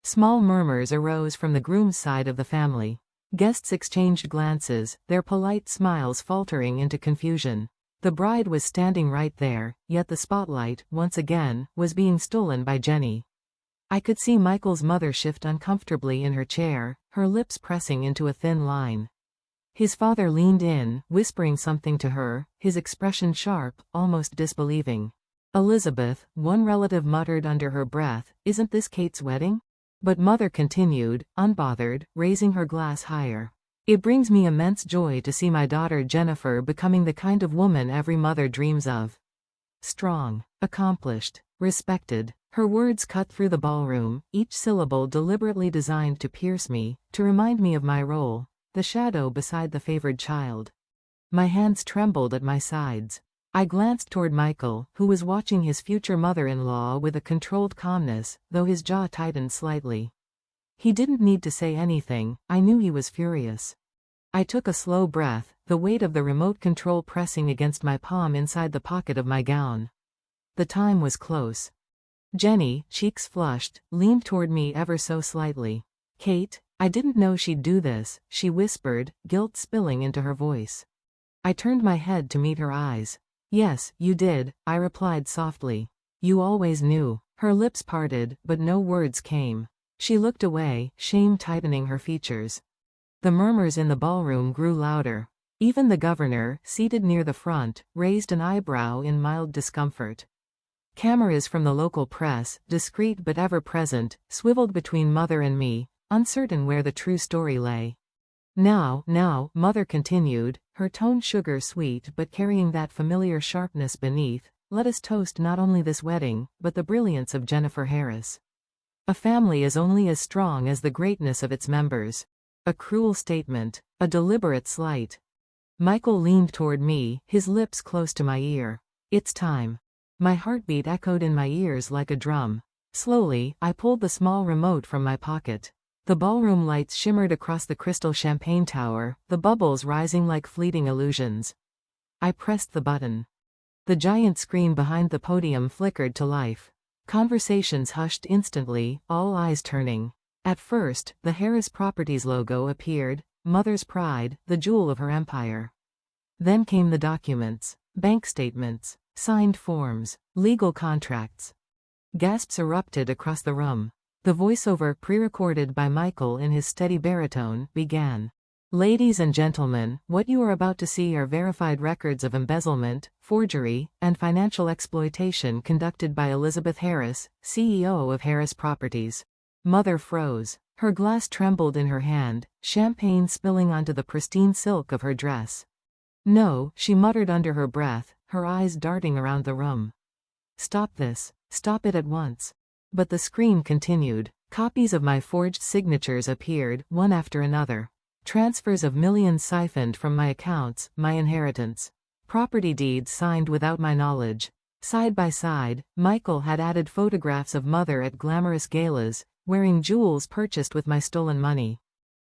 Small murmurs arose from the groom's side of the family. Guests exchanged glances, their polite smiles faltering into confusion. The bride was standing right there, yet the spotlight, once again, was being stolen by Jenny. I could see Michael's mother shift uncomfortably in her chair, her lips pressing into a thin line. His father leaned in, whispering something to her, his expression sharp, almost disbelieving. "Elizabeth," one relative muttered under her breath, "isn't this Kate's wedding?" But mother continued, unbothered, raising her glass higher. "It brings me immense joy to see my daughter Jennifer becoming the kind of woman every mother dreams of. Strong, accomplished, respected." Her words cut through the ballroom, each syllable deliberately designed to pierce me, to remind me of my role, the shadow beside the favored child. My hands trembled at my sides. I glanced toward Michael, who was watching his future mother-in-law with a controlled calmness, though his jaw tightened slightly. He didn't need to say anything, I knew he was furious. I took a slow breath, the weight of the remote control pressing against my palm inside the pocket of my gown. The time was close. Jenny, cheeks flushed, leaned toward me ever so slightly. "Kate, I didn't know she'd do this," she whispered, guilt spilling into her voice. I turned my head to meet her eyes. "Yes, you did," I replied softly. "You always knew." Her lips parted, but no words came. She looked away, shame tightening her features. The murmurs in the ballroom grew louder. Even the governor, seated near the front, raised an eyebrow in mild discomfort. Cameras from the local press, discreet but ever-present, swiveled between mother and me, uncertain where the true story lay. Now, mother continued, her tone sugar-sweet but carrying that familiar sharpness beneath, "Let us toast not only this wedding, but the brilliance of Jennifer Harris. A family is only as strong as the greatness of its members." A cruel statement, a deliberate slight. Michael leaned toward me, his lips close to my ear. "It's time." My heartbeat echoed in my ears like a drum. Slowly, I pulled the small remote from my pocket. The ballroom lights shimmered across the crystal champagne tower, the bubbles rising like fleeting illusions. I pressed the button. The giant screen behind the podium flickered to life. Conversations hushed instantly, all eyes turning. At first, the Harris Properties logo appeared, mother's pride, the jewel of her empire. Then came the documents, bank statements, signed forms, legal contracts. Gasps erupted across the room. The voiceover, pre-recorded by Michael in his steady baritone, began. "Ladies and gentlemen, what you are about to see are verified records of embezzlement, forgery, and financial exploitation conducted by Elizabeth Harris, CEO of Harris Properties." Mother froze. Her glass trembled in her hand, champagne spilling onto the pristine silk of her dress. "No," she muttered under her breath, her eyes darting around the room. "Stop this. Stop it at once." But the scream continued. Copies of my forged signatures appeared, one after another. Transfers of millions siphoned from my accounts, my inheritance. Property deeds signed without my knowledge. Side by side, Michael had added photographs of mother at glamorous galas, wearing jewels purchased with my stolen money.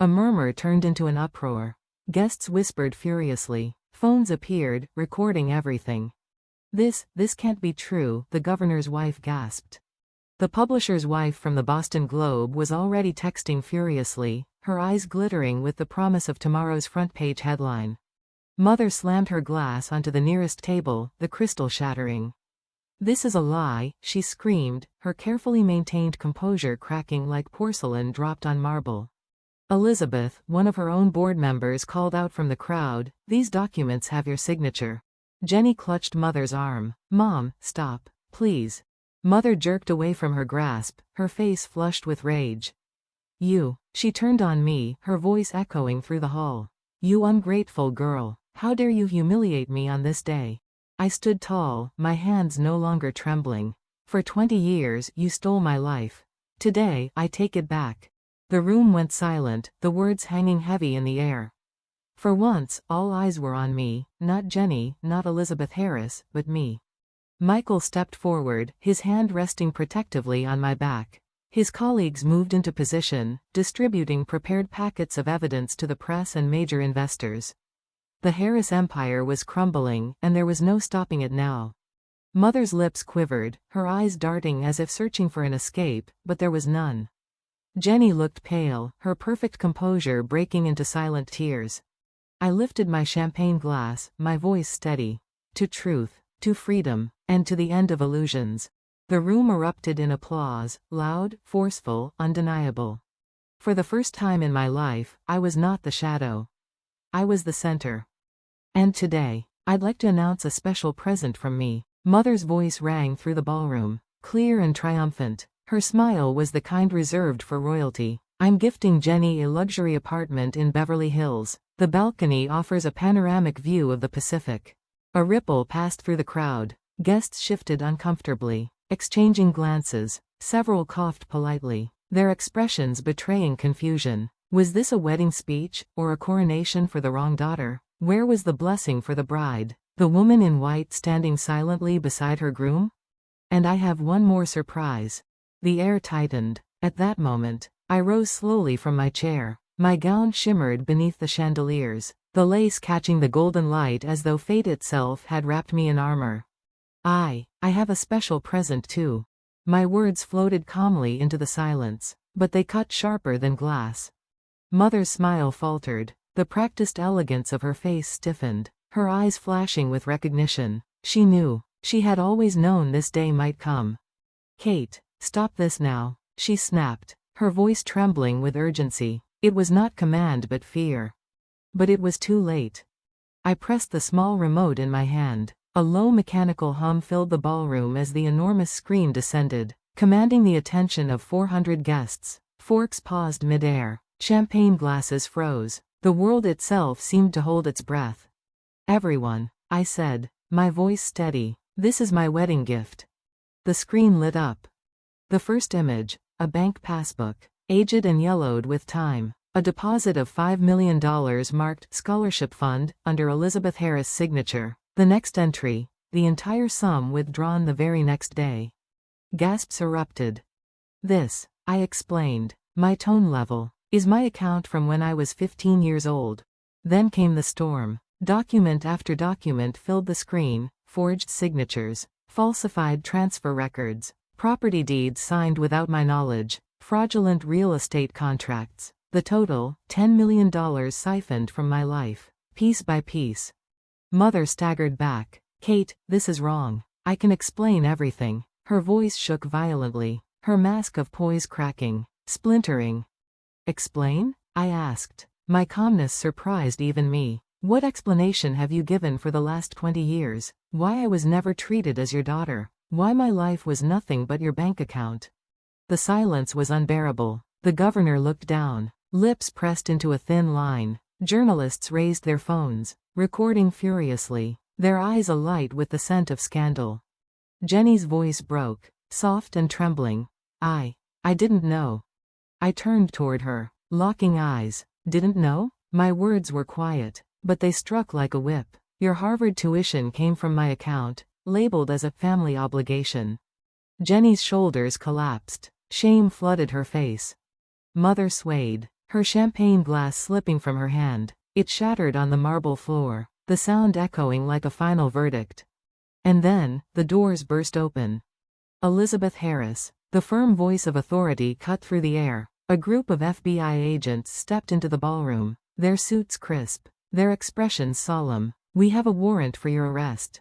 A murmur turned into an uproar. Guests whispered furiously. Phones appeared, recording everything. This can't be true," the governor's wife gasped. The publisher's wife from the Boston Globe was already texting furiously, her eyes glittering with the promise of tomorrow's front-page headline. Mother slammed her glass onto the nearest table, the crystal shattering. "This is a lie," she screamed, her carefully maintained composure cracking like porcelain dropped on marble. Elizabeth, one of her own board members, called out from the crowd, "These documents have your signature." Jenny clutched Mother's arm. "Mom, stop, please." Mother jerked away from her grasp, her face flushed with rage. "You." She turned on me, her voice echoing through the hall. "You ungrateful girl. How dare you humiliate me on this day?" I stood tall, my hands no longer trembling. "For 20 years, you stole my life. Today, I take it back." The room went silent, the words hanging heavy in the air. For once, all eyes were on me, not Jenny, not Elizabeth Harris, but me. Michael stepped forward, his hand resting protectively on my back. His colleagues moved into position, distributing prepared packets of evidence to the press and major investors. The Harris empire was crumbling, and there was no stopping it now. Mother's lips quivered, her eyes darting as if searching for an escape, but there was none. Jenny looked pale, her perfect composure breaking into silent tears. I lifted my champagne glass, my voice steady. To truth, to freedom, and to the end of illusions. The room erupted in applause, loud, forceful, undeniable. For the first time in my life, I was not the shadow. I was the center. And today, I'd like to announce a special present from me. Mother's voice rang through the ballroom, clear and triumphant. Her smile was the kind reserved for royalty. I'm gifting Jenny a luxury apartment in Beverly Hills. The balcony offers a panoramic view of the Pacific. A ripple passed through the crowd. Guests shifted uncomfortably, exchanging glances. Several coughed politely, their expressions betraying confusion. Was this a wedding speech, or a coronation for the wrong daughter? Where was the blessing for the bride? The woman in white standing silently beside her groom? And I have one more surprise. The air tightened. At that moment, I rose slowly from my chair. My gown shimmered beneath the chandeliers, the lace catching the golden light as though fate itself had wrapped me in armor. I have a special present too. My words floated calmly into the silence, but they cut sharper than glass. Mother's smile faltered. The practiced elegance of her face stiffened, her eyes flashing with recognition. She knew. She had always known this day might come. Kate, stop this now, she snapped, her voice trembling with urgency. It was not command but fear. But it was too late. I pressed the small remote in my hand. A low mechanical hum filled the ballroom as the enormous screen descended, commanding the attention of 400 guests. Forks paused mid-air. Champagne glasses froze. The world itself seemed to hold its breath. Everyone, I said, my voice steady, this is my wedding gift. The screen lit up. The first image, a bank passbook, aged and yellowed with time. A deposit of $5 million marked Scholarship Fund under Elizabeth Harris' signature. The next entry, the entire sum withdrawn the very next day. Gasps erupted. This, I explained, my tone level, is my account from when I was 15 years old. Then came the storm. Document after document filled the screen, forged signatures, falsified transfer records, property deeds signed without my knowledge, fraudulent real estate contracts. The total, $10 million siphoned from my life, piece by piece. Mother staggered back. Kate, this is wrong. I can explain everything. Her voice shook violently, her mask of poise cracking, splintering. Explain? I asked. My calmness surprised even me. What explanation have you given for the last 20 years? Why I was never treated as your daughter? Why my life was nothing but your bank account? The silence was unbearable. The governor looked down, lips pressed into a thin line. Journalists raised their phones, recording furiously, their eyes alight with the scent of scandal. Jenny's voice broke, soft and trembling. I didn't know. I turned toward her, locking eyes. Didn't know? My words were quiet, but they struck like a whip. Your Harvard tuition came from my account, labeled as a family obligation. Jenny's shoulders collapsed. Shame flooded her face. Mother swayed, her champagne glass slipping from her hand. It shattered on the marble floor, the sound echoing like a final verdict. And then, the doors burst open. Elizabeth Harris, the firm voice of authority cut through the air. A group of FBI agents stepped into the ballroom, their suits crisp, their expressions solemn. We have a warrant for your arrest.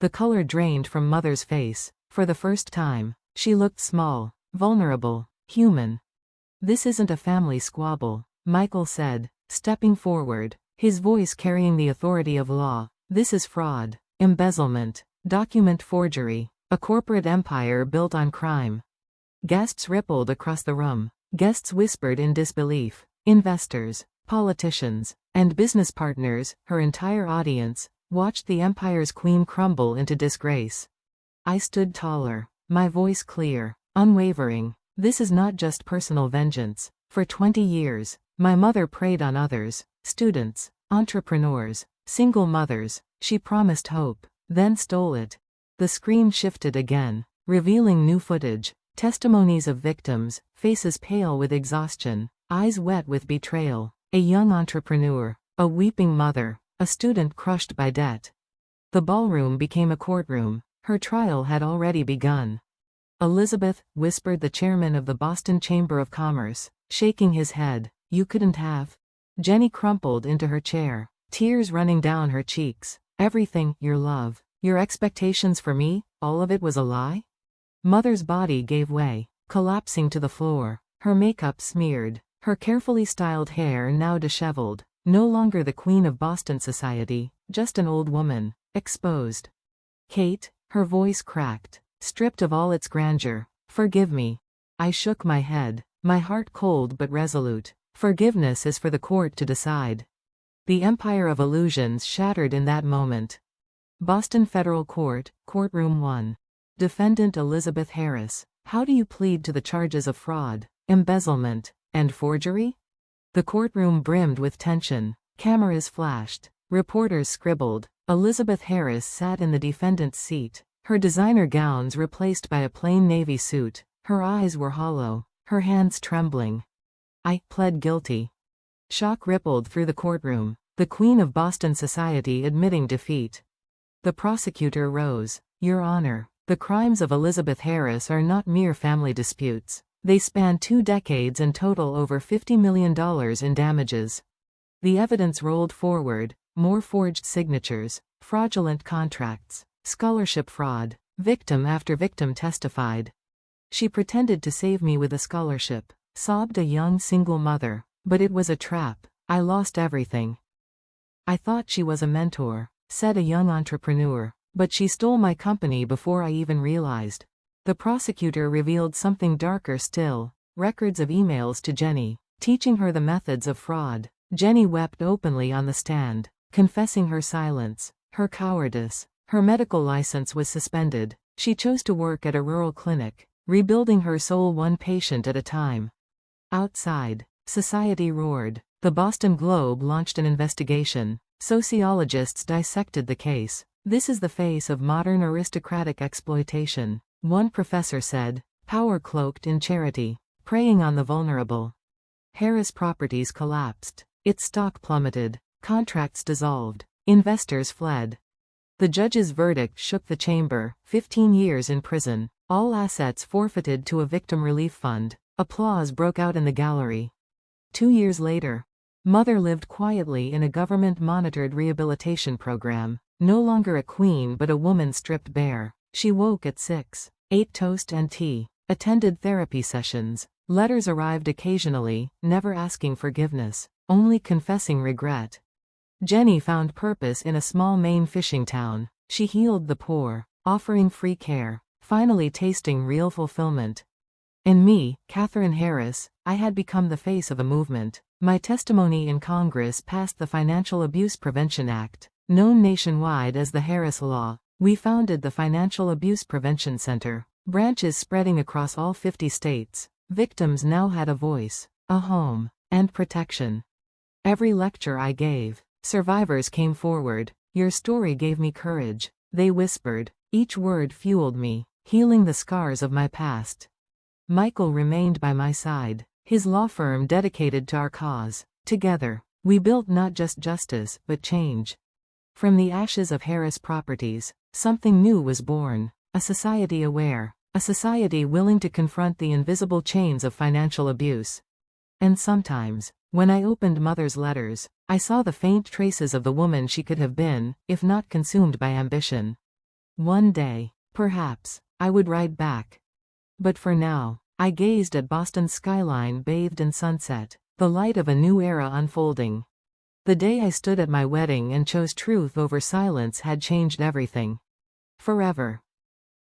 The color drained from Mother's face. For the first time, she looked small, vulnerable, human. This isn't a family squabble, Michael said, stepping forward, his voice carrying the authority of law. This is fraud, embezzlement, document forgery, a corporate empire built on crime. Gasps rippled across the room. Guests whispered in disbelief. Investors, politicians, and business partners, her entire audience, watched the empire's queen crumble into disgrace. I stood taller, my voice clear, unwavering. This is not just personal vengeance. For 20 years, my mother preyed on others, students, entrepreneurs, single mothers. She promised hope, then stole it. The screen shifted again, revealing new footage, testimonies of victims, faces pale with exhaustion, eyes wet with betrayal. A young entrepreneur, a weeping mother, a student crushed by debt. The ballroom became a courtroom. Her trial had already begun. Elizabeth, whispered the chairman of the Boston Chamber of Commerce, shaking his head. You couldn't have? Jenny crumpled into her chair, tears running down her cheeks. Everything, your love, your expectations for me, all of it was a lie? Mother's body gave way, collapsing to the floor, her makeup smeared, her carefully styled hair now disheveled, no longer the queen of Boston society, just an old woman, exposed. Kate, her voice cracked, stripped of all its grandeur, forgive me. I shook my head, my heart cold but resolute. Forgiveness is for the court to decide. The empire of illusions shattered in that moment. Boston Federal Court, Courtroom 1. Defendant Elizabeth Harris, how do you plead to the charges of fraud, embezzlement, and forgery? The courtroom brimmed with tension. Cameras flashed. Reporters scribbled. Elizabeth Harris sat in the defendant's seat, her designer gowns replaced by a plain navy suit. Her eyes were hollow, her hands trembling. I pled guilty. Shock rippled through the courtroom, the queen of Boston society admitting defeat. The prosecutor rose. Your Honor, the crimes of Elizabeth Harris are not mere family disputes. They span 2 decades and total over $50 million in damages. The evidence rolled forward, more forged signatures, fraudulent contracts, scholarship fraud. Victim after victim testified. She pretended to save me with a scholarship, sobbed a young single mother, but it was a trap. I lost everything. I thought she was a mentor, said a young entrepreneur, but she stole my company before I even realized. The prosecutor revealed something darker still, records of emails to Jenny, teaching her the methods of fraud. Jenny wept openly on the stand, confessing her silence, her cowardice. Her medical license was suspended. She chose to work at a rural clinic, rebuilding her soul one patient at a time. Outside, society roared. The Boston Globe launched an investigation. Sociologists dissected the case. This is the face of modern aristocratic exploitation. One professor said, power cloaked in charity, preying on the vulnerable. Harris Properties collapsed. Its stock plummeted. Contracts dissolved. Investors fled. The judge's verdict shook the chamber, 15 years in prison, all assets forfeited to a victim relief fund. Applause broke out in the gallery. 2 years later, Mother lived quietly in a government-monitored rehabilitation program, no longer a queen but a woman stripped bare. She woke at 6, ate toast and tea, attended therapy sessions. Letters arrived occasionally, never asking forgiveness, only confessing regret. Jenny found purpose in a small Maine fishing town. She healed the poor, offering free care, finally tasting real fulfillment. And me, Catherine Harris, I had become the face of a movement. My testimony in Congress passed the Financial Abuse Prevention Act, known nationwide as the Harris Law. We founded the Financial Abuse Prevention Center, branches spreading across all 50 states. Victims now had a voice, a home, and protection. Every lecture I gave, survivors came forward. Your story gave me courage, they whispered. Each word fueled me, healing the scars of my past. Michael remained by my side, his law firm dedicated to our cause. Together, we built not just justice, but change. From the ashes of Harris Properties, something new was born, a society aware, a society willing to confront the invisible chains of financial abuse. And sometimes, when I opened Mother's letters, I saw the faint traces of the woman she could have been, if not consumed by ambition. One day, perhaps, I would write back. But for now, I gazed at Boston's skyline bathed in sunset, the light of a new era unfolding. The day I stood at my wedding and chose truth over silence had changed everything. Forever.